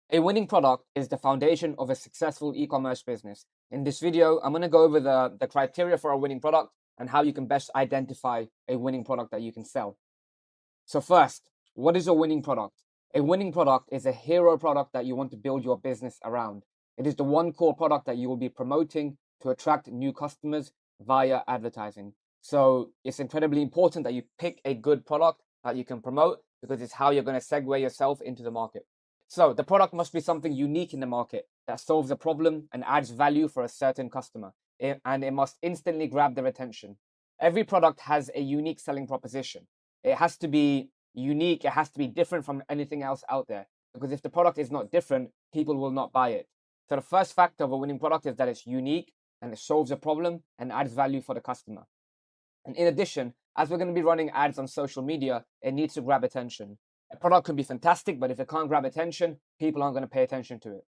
A winning product is the foundation of a successful e-commerce business. In this video, I'm going to go over the criteria for a winning product and how you can best identify a winning product that you can sell. So first, what is a winning product? A winning product is a hero product that you want to build your business around. It is the one core product that you will be promoting to attract new customers via advertising. So it's incredibly important that you pick a good product that you can promote because it's how you're going to segue yourself into the market. So the product must be something unique in the market that solves a problem and adds value for a certain customer, and it must instantly grab their attention. Every product has a unique selling proposition. It has to be unique. It has to be different from anything else out there, because if the product is not different, people will not buy it. So the first factor of a winning product is that it's unique and it solves a problem and adds value for the customer. And in addition, as we're going to be running ads on social media, it needs to grab attention. A product can be fantastic, but if it can't grab attention, people aren't going to pay attention to it.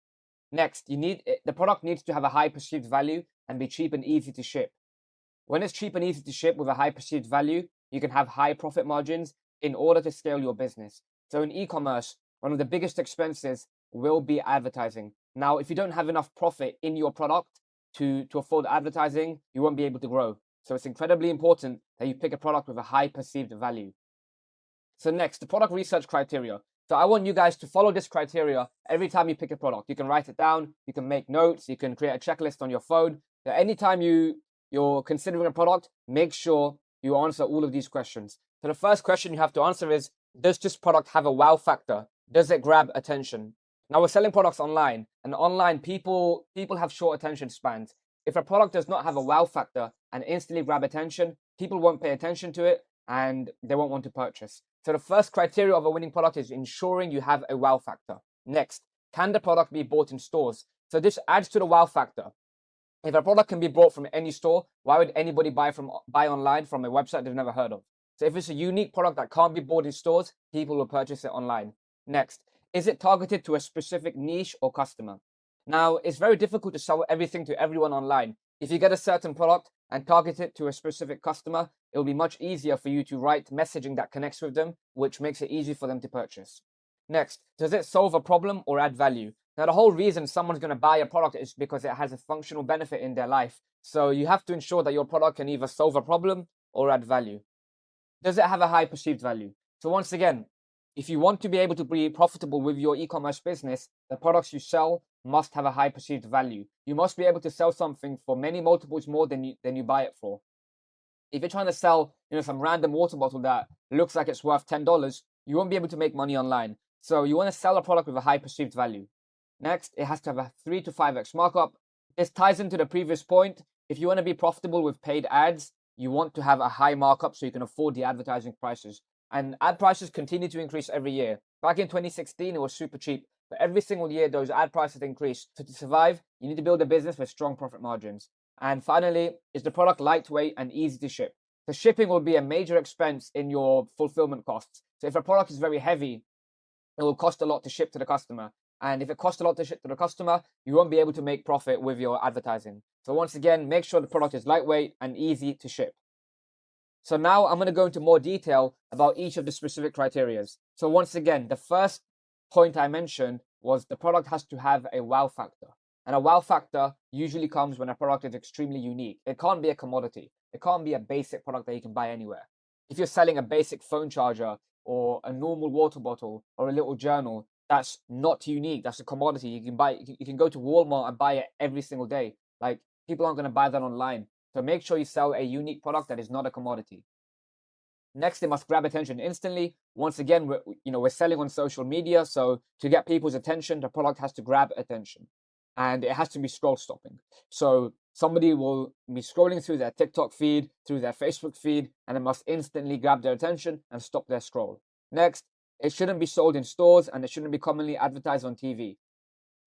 Next, the product needs to have a high perceived value and be cheap and easy to ship. When it's cheap and easy to ship with a high perceived value, you can have high profit margins in order to scale your business. So in e-commerce, one of the biggest expenses will be advertising. Now, if you don't have enough profit in your product to afford advertising, you won't be able to grow. So it's incredibly important that you pick a product with a high perceived value. So next, the product research criteria. So I want you guys to follow this criteria every time you pick a product. You can write it down, you can make notes, you can create a checklist on your phone. So anytime you're considering a product, make sure you answer all of these questions. So the first question you have to answer is, does this product have a wow factor? Does it grab attention? Now we're selling products online, and online people have short attention spans. If a product does not have a wow factor and instantly grab attention, people won't pay attention to it and they won't want to purchase. So the first criteria of a winning product is ensuring you have a wow factor. Next, can the product be bought in stores? So this adds to the wow factor. If a product can be bought from any store, why would anybody buy online from a website they've never heard of? So if it's a unique product that can't be bought in stores, people will purchase it online. Next, is it targeted to a specific niche or customer? Now, it's very difficult to sell everything to everyone online. If you get a certain product and target it to a specific customer, it'll be much easier for you to write messaging that connects with them, which makes it easy for them to purchase. Next, does it solve a problem or add value? Now, the whole reason someone's going to buy a product is because it has a functional benefit in their life. So you have to ensure that your product can either solve a problem or add value. Does it have a high perceived value? So once again, if you want to be able to be profitable with your e-commerce business, the products you sell must have a high perceived value. You must be able to sell something for many multiples more than you buy it for. If you're trying to sell, some random water bottle that looks like it's worth $10, you won't be able to make money online. So you want to sell a product with a high perceived value. Next, it has to have a 3 to 5x markup. This ties into the previous point. If you want to be profitable with paid ads, you want to have a high markup so you can afford the advertising prices. And ad prices continue to increase every year. Back in 2016, it was super cheap. But every single year, those ad prices increase. So to survive, you need to build a business with strong profit margins. And finally, is the product lightweight and easy to ship? So shipping will be a major expense in your fulfillment costs. So if a product is very heavy, it will cost a lot to ship to the customer. And if it costs a lot to ship to the customer, you won't be able to make profit with your advertising. So once again, make sure the product is lightweight and easy to ship. So now I'm going to go into more detail about each of the specific criteria. So once again, the first point I mentioned was the product has to have a wow factor. And a wow factor usually comes when a product is extremely unique. It can't be a commodity. It can't be a basic product that you can buy anywhere. If you're selling a basic phone charger or a normal water bottle or a little journal, that's not unique. That's a commodity. You can go to Walmart and buy it every single day. Like, people aren't going to buy that online. So make sure you sell a unique product that is not a commodity. Next, it must grab attention instantly. Once again, we're selling on social media. So to get people's attention, the product has to grab attention. And it has to be scroll stopping. So somebody will be scrolling through their TikTok feed, through their Facebook feed, and it must instantly grab their attention and stop their scroll. Next, it shouldn't be sold in stores and it shouldn't be commonly advertised on TV.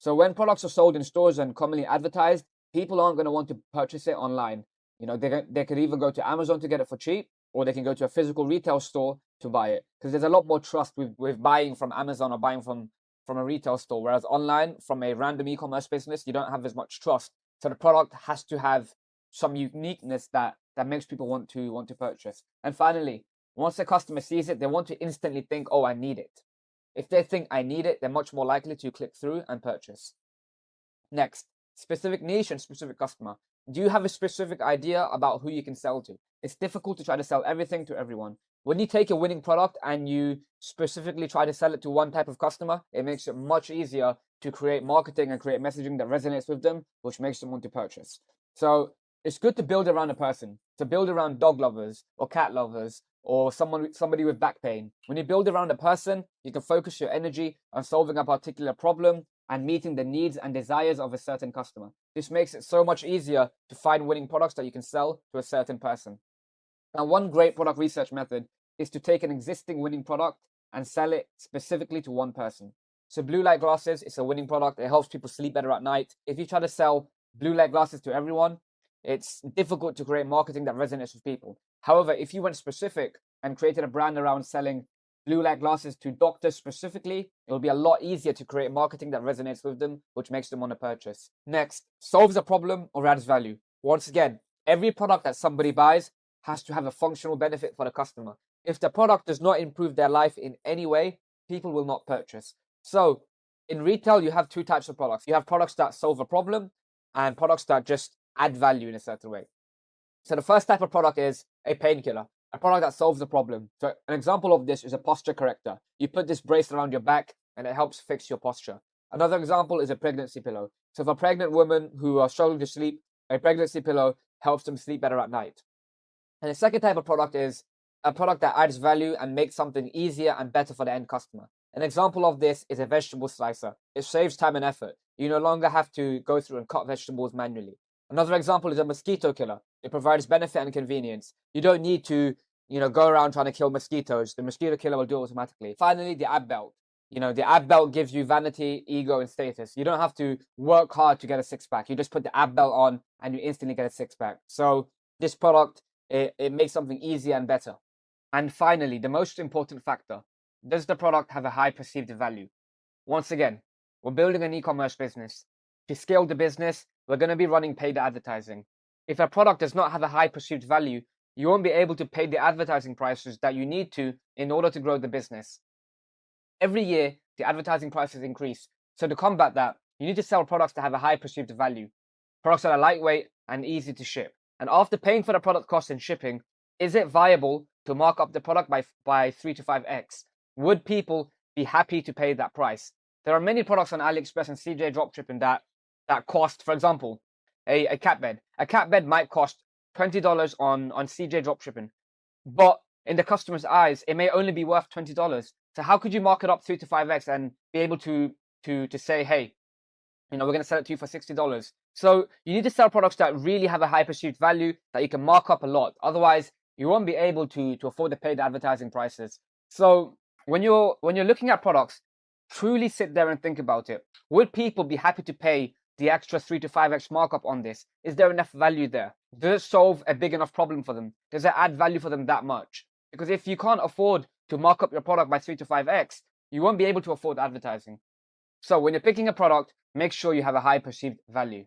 So when products are sold in stores and commonly advertised, people aren't going to want to purchase it online. They could either go to Amazon to get it for cheap, or they can go to a physical retail store to buy it. Because there's a lot more trust with buying from Amazon or buying from a retail store. Whereas online, from a random e-commerce business, you don't have as much trust. So the product has to have some uniqueness that makes people want to purchase. And finally, once the customer sees it, they want to instantly think, oh, I need it. If they think I need it, they're much more likely to click through and purchase. Next, specific niche and specific customer. Do you have a specific idea about who you can sell to? It's difficult to try to sell everything to everyone. When you take a winning product and you specifically try to sell it to one type of customer, it makes it much easier to create marketing and create messaging that resonates with them, which makes them want to purchase. So it's good to build around a person, to build around dog lovers or cat lovers or somebody with back pain. When you build around a person, you can focus your energy on solving a particular problem and meeting the needs and desires of a certain customer. This makes it so much easier to find winning products that you can sell to a certain person. Now, one great product research method is to take an existing winning product and sell it specifically to one person. So blue light glasses is a winning product. It helps people sleep better at night. If you try to sell blue light glasses to everyone, it's difficult to create marketing that resonates with people. However, if you went specific and created a brand around selling blue light glasses to doctors specifically, it will be a lot easier to create marketing that resonates with them, which makes them want to purchase. Next, solves a problem or adds value. Once again, every product that somebody buys has to have a functional benefit for the customer. If the product does not improve their life in any way, people will not purchase. So in retail, you have two types of products. You have products that solve a problem and products that just add value in a certain way. So the first type of product is a painkiller, a product that solves a problem. So an example of this is a posture corrector. You put this brace around your back and it helps fix your posture. Another example is a pregnancy pillow. So for pregnant women who are struggling to sleep, a pregnancy pillow helps them sleep better at night. And the second type of product is a product that adds value and makes something easier and better for the end customer. An example of this is a vegetable slicer. It saves time and effort. You no longer have to go through and cut vegetables manually. Another example is a mosquito killer. It provides benefit and convenience. You don't need to, go around trying to kill mosquitoes. The mosquito killer will do it automatically. Finally, the ab belt. The ab belt gives you vanity, ego, and status. You don't have to work hard to get a six-pack. You just put the ab belt on and you instantly get a six-pack. So this product, it makes something easier and better. And finally, the most important factor, does the product have a high perceived value? Once again, we're building an e-commerce business. To scale the business, we're going to be running paid advertising. If a product does not have a high perceived value, you won't be able to pay the advertising prices that you need to in order to grow the business. Every year, the advertising prices increase. So to combat that, you need to sell products that have a high perceived value. Products that are lightweight and easy to ship. And after paying for the product cost and shipping, is it viable to mark up the product by 3 to 5x? Would people be happy to pay that price? There are many products on AliExpress and CJ dropshipping that cost, for example, a cat bed. A cat bed might cost $20 on CJ dropshipping, but in the customer's eyes, it may only be worth $20. So how could you mark it up 3 to 5x and be able to say, hey, we're going to sell it to you for $60? So you need to sell products that really have a high perceived value that you can mark up a lot. Otherwise, you won't be able to afford to pay the advertising prices. So when you're looking at products, truly sit there and think about it. Would people be happy to pay the extra 3 to 5x markup on this? Is there enough value there? Does it solve a big enough problem for them? Does it add value for them that much? Because if you can't afford to mark up your product by 3 to 5x, you won't be able to afford advertising. So when you're picking a product, make sure you have a high perceived value.